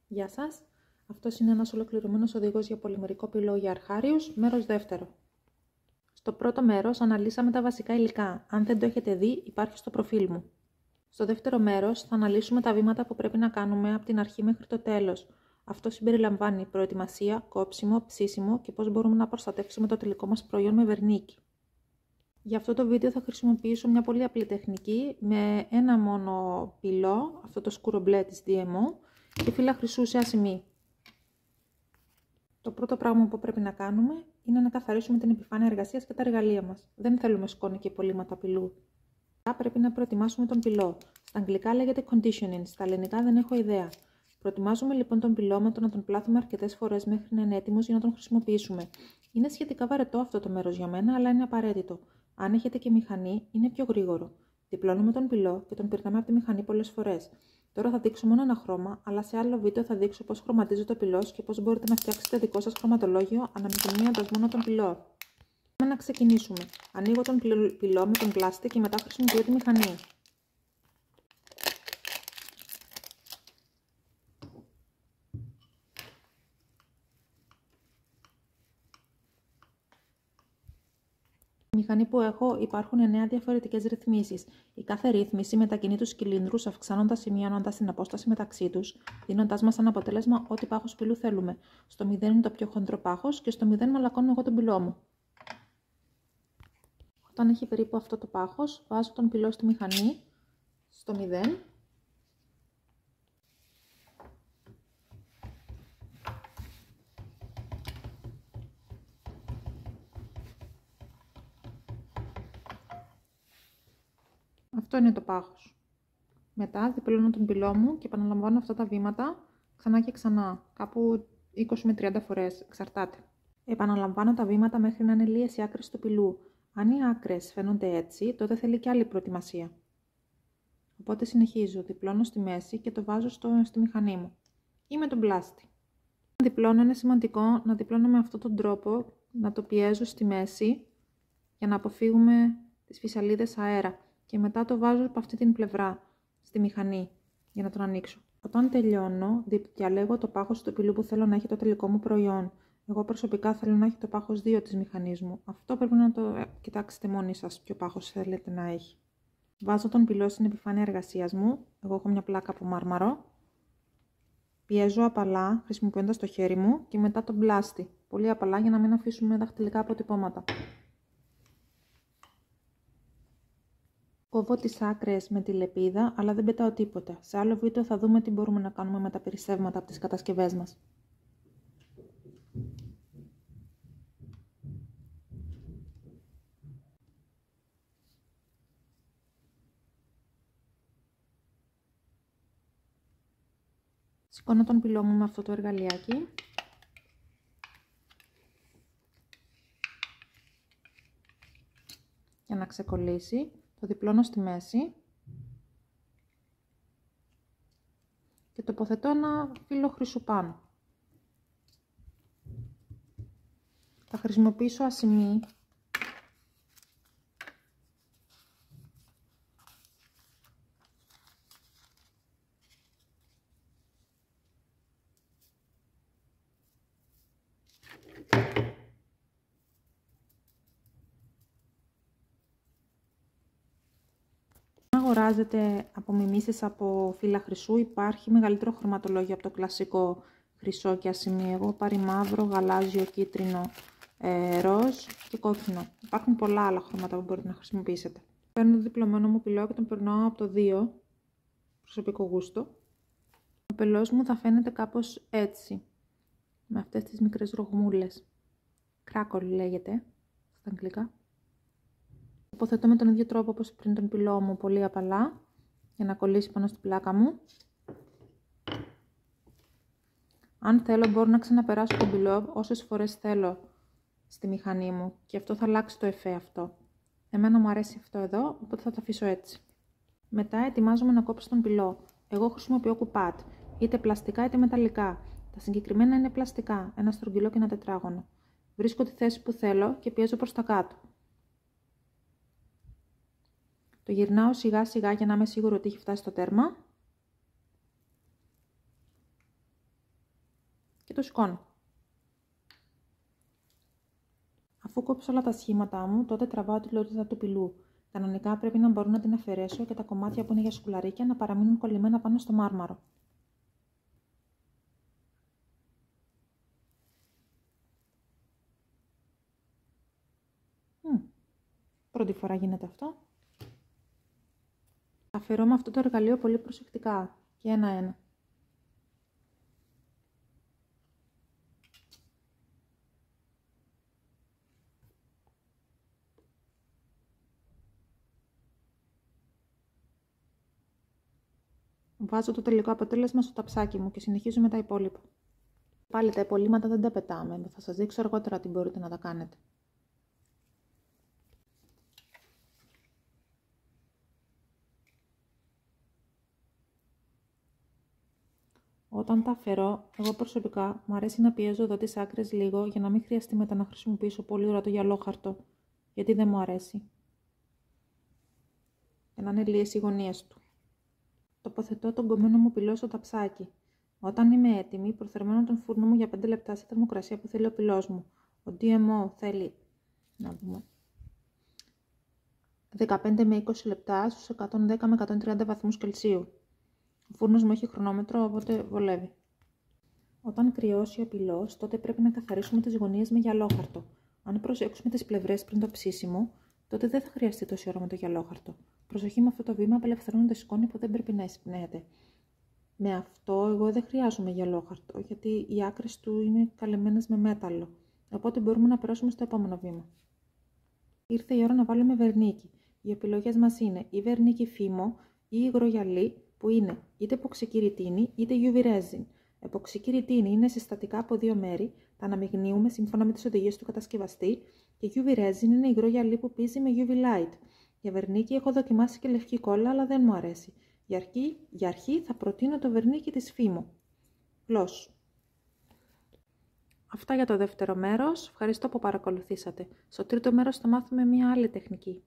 Γεια σας. Αυτός είναι ένας ολοκληρωμένος οδηγός για πολυμερικό πυλό για αρχάριους, μέρος δεύτερο. Στο πρώτο μέρος αναλύσαμε τα βασικά υλικά. Αν δεν το έχετε δει, υπάρχει στο προφίλ μου. Στο δεύτερο μέρος θα αναλύσουμε τα βήματα που πρέπει να κάνουμε από την αρχή μέχρι το τέλος. Αυτό συμπεριλαμβάνει προετοιμασία, κόψιμο, ψήσιμο και πώς μπορούμε να προστατεύσουμε το τελικό μας προϊόν με βερνίκι. Για αυτό το βίντεο θα χρησιμοποιήσω μια πολύ απλή τεχνική με ένα μόνο πυλό, αυτό το σκούρο μπλε της DMO και φύλλα χρυσού σε ασημή. Το πρώτο πράγμα που πρέπει να κάνουμε είναι να καθαρίσουμε την επιφάνεια εργασίας και τα εργαλεία μας. Δεν θέλουμε σκόνη και υπολείμματα πυλού. Πρέπει να προετοιμάσουμε τον πυλό. Στα αγγλικά λέγεται conditioning, στα ελληνικά δεν έχω ιδέα. Προετοιμάζουμε λοιπόν τον πυλό με το να τον πλάθουμε αρκετές φορές μέχρι να είναι έτοιμος για να τον χρησιμοποιήσουμε. Είναι σχετικά βαρετό αυτό το μέρος για μένα, αλλά είναι απαραίτητο. Αν έχετε και μηχανή, είναι πιο γρήγορο. Διπλώνουμε τον πυλό και τον πυρνάμε από τη μηχανή πολλές φορές. Τώρα θα δείξω μόνο ένα χρώμα, αλλά σε άλλο βίντεο θα δείξω πώς χρωματίζεται ο πυλός και πώς μπορείτε να φτιάξετε δικό σας χρωματολόγιο αναμειγνύοντας μόνο τον πυλό. Πάμε να ξεκινήσουμε. Ανοίγω τον πυλό με τον πλάστη και μετά χρησιμοποιώ τη μηχανή. Στη μηχανή που έχω υπάρχουν 9 διαφορετικές ρυθμίσεις. Η κάθε ρύθμιση μετακινεί τους κυλίνδρους αυξάνοντας ή μειώνοντας την απόσταση μεταξύ τους, δίνοντας μας σαν αποτέλεσμα ό,τι πάχος πυλού θέλουμε. Στο 0 είναι το πιο χοντρό πάχος και στο 0 μαλακώνω εγώ τον πυλό μου. Όταν έχει περίπου αυτό το πάχος, βάζω τον πυλό στη μηχανή στο 0. Αυτό είναι το πάχος. Μετά διπλώνω τον πυλό μου και επαναλαμβάνω αυτά τα βήματα ξανά και ξανά, κάπου 20 με 30 φορές, εξαρτάται. Επαναλαμβάνω τα βήματα μέχρι να είναι λίες οι άκρες του πυλού. Αν οι άκρες φαίνονται έτσι, τότε θέλει και άλλη προετοιμασία. Οπότε συνεχίζω, διπλώνω στη μέση και το βάζω στη μηχανή μου ή με τον πλάστη. Αν διπλώνω είναι σημαντικό να διπλώνω με αυτόν τον τρόπο, να το πιέζω στη μέση για να αποφύγουμε τις φυσαλίδες αέρα. Και μετά το βάζω από αυτή την πλευρά στη μηχανή για να τον ανοίξω. Όταν τελειώνω, διαλέγω το πάχος του πυλού που θέλω να έχει το τελικό μου προϊόν. Εγώ προσωπικά θέλω να έχει το πάχος 2 της μηχανής μου. Αυτό πρέπει να το κοιτάξετε μόνοι σας ποιο πάχος θέλετε να έχει. Βάζω τον πυλό στην επιφάνεια εργασίας μου. Εγώ έχω μια πλάκα από μάρμαρο. Πιέζω απαλά χρησιμοποιώντας το χέρι μου και μετά τον πλάστη. Πολύ απαλά για να μην αφήσουμε δαχτυλικά αποτυπώματα. Κόβω τις άκρες με τη λεπίδα, αλλά δεν πετάω τίποτα. Σε άλλο βίντεο θα δούμε τι μπορούμε να κάνουμε με τα περισσεύματα από τις κατασκευές μας. Σηκώνω τον πυλό μου με αυτό το εργαλειάκι. Για να ξεκολλήσει. Το διπλώνω στη μέση και τοποθετώ ένα φύλλο χρυσού πάνω. Θα χρησιμοποιήσω ασημή αγοράζετε απομιμήσεις από φύλλα χρυσού, υπάρχει μεγαλύτερο χρωματολόγιο από το κλασικό χρυσό και ασημή. Εγώ έχω πάρει μαύρο, γαλάζιο, κίτρινο, ροζ και κόκκινο. Υπάρχουν πολλά άλλα χρώματα που μπορείτε να χρησιμοποιήσετε. Παίρνω το διπλωμένο μου πυλό και τον περνάω από το 2, προσωπικό γούστο. Ο πυλός μου θα φαίνεται κάπως έτσι, με αυτές τις μικρές ρογμούλες. Crackle λέγεται στα αγγλικά. Τοποθετώ με τον ίδιο τρόπο όπως πριν τον πυλό μου, πολύ απαλά, για να κολλήσει πάνω στην πλάκα μου. Αν θέλω μπορώ να ξαναπεράσω τον πυλό όσες φορές θέλω στη μηχανή μου και αυτό θα αλλάξει το εφέ αυτό. Εμένα μου αρέσει αυτό εδώ, οπότε θα το αφήσω έτσι. Μετά ετοιμάζομαι να κόψω τον πυλό. Εγώ χρησιμοποιώ κουπάτ, είτε πλαστικά είτε μεταλλικά. Τα συγκεκριμένα είναι πλαστικά, ένα στρογγυλό και ένα τετράγωνο. Βρίσκω τη θέση που θέλω και πιέζω προς τα κάτω. Το γυρνάω σιγά σιγά για να είμαι σίγουρο ότι έχει φτάσει στο τέρμα. το σηκώνω. Αφού κόψω όλα τα σχήματά μου, τότε τραβάω τη λωρίδα του πυλού. Κανονικά πρέπει να μπορώ να την αφαιρέσω και τα κομμάτια που είναι για σκουλαρίκια να παραμείνουν κολλημένα πάνω στο μάρμαρο. Πρώτη φορά γίνεται αυτό. Αφαιρώ με αυτό το εργαλείο πολύ προσεκτικά και ένα-ένα. Βάζω το τελικό αποτέλεσμα στο ταψάκι μου και συνεχίζω με τα υπόλοιπα. Πάλι τα υπολείμματα δεν τα πετάμε, θα σας δείξω αργότερα τι μπορείτε να τα κάνετε. Όταν τα αφαιρώ, εγώ προσωπικά μου αρέσει να πιέζω εδώ τις άκρες λίγο για να μην χρειαστεί μετά να χρησιμοποιήσω πολύ ώρα το γυαλόχαρτο, γιατί δεν μου αρέσει. Για να είναι λιές οι γωνίες του. Τοποθετώ τον κομμένο μου πυλό στο ταψάκι. Όταν είμαι έτοιμη, προθερμαίνω τον φούρνο μου για 5 λεπτά στη θερμοκρασία που θέλει ο πυλός μου. Ο DMO θέλει, να δούμε, 15 με 20 λεπτά στους 110 με 130 βαθμούς Κελσίου. Ο φούρνος μου έχει χρονόμετρο, οπότε βολεύει. Όταν κρυώσει ο πυλός, τότε πρέπει να καθαρίσουμε τις γωνίες με γυαλόχαρτο. Αν προσέξουμε τις πλευρές πριν το ψήσιμο, τότε δεν θα χρειαστεί τόση ώρα με το γυαλόχαρτο. Προσοχή με αυτό το βήμα, απελευθερώνεται σκόνη που δεν πρέπει να εισπνέεται. Με αυτό, εγώ δεν χρειάζομαι γυαλόχαρτο, γιατί οι άκρες του είναι καλεμένες με μέταλλο. Οπότε μπορούμε να περάσουμε στο επόμενο βήμα. Ήρθε η ώρα να βάλουμε βερνίκι. Οι επιλογές μας είναι η βερνίκι φήμο ή υγρό γυαλί, που είναι είτε εποξική ρητίνη είτε UV resin. Εποξική ρητίνη είναι συστατικά από 2 μέρη, τα αναμειγνύουμε σύμφωνα με τις οδηγίες του κατασκευαστή, και UV resin είναι υγρό γυαλί που πίζει με UV light. Για βερνίκι έχω δοκιμάσει και λευκή κόλλα, αλλά δεν μου αρέσει. Για αρχή θα προτείνω το βερνίκι της φήμο. Gloss. Αυτά για το δεύτερο μέρος. Ευχαριστώ που παρακολουθήσατε. Στο τρίτο μέρος θα μάθουμε μια άλλη τεχνική.